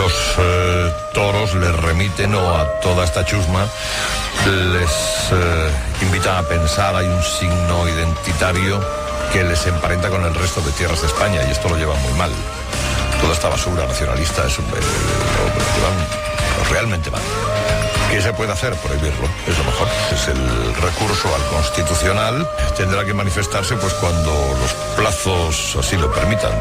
los toros les remiten, o a toda esta chusma les invitan a pensar, hay un signo identitario que les emparenta con el resto de tierras de España, y esto lo lleva muy mal. Toda esta basura nacionalista lo llevan realmente mal. ¿Qué se puede hacer? Prohibirlo, es lo mejor. Es el recurso al Constitucional. Tendrá que manifestarse pues cuando los plazos así lo permitan.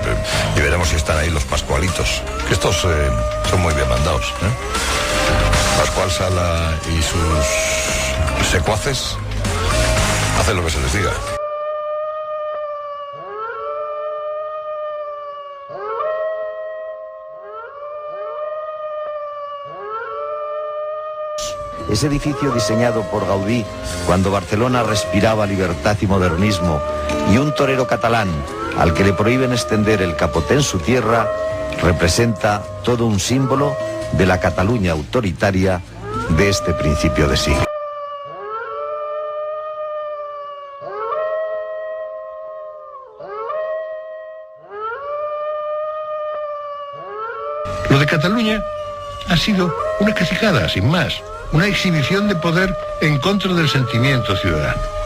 Y veremos si están ahí los pascualitos, que estos son muy bien mandados, Pascual Sala y sus secuaces hacen lo que se les diga. Ese edificio diseñado por Gaudí cuando Barcelona respiraba libertad y modernismo, y un torero catalán al que le prohíben extender el capote en su tierra, representa todo un símbolo de la Cataluña autoritaria de este principio de siglo. Lo de Cataluña ha sido una cacicada, sin más. Una exhibición de poder en contra del sentimiento ciudadano.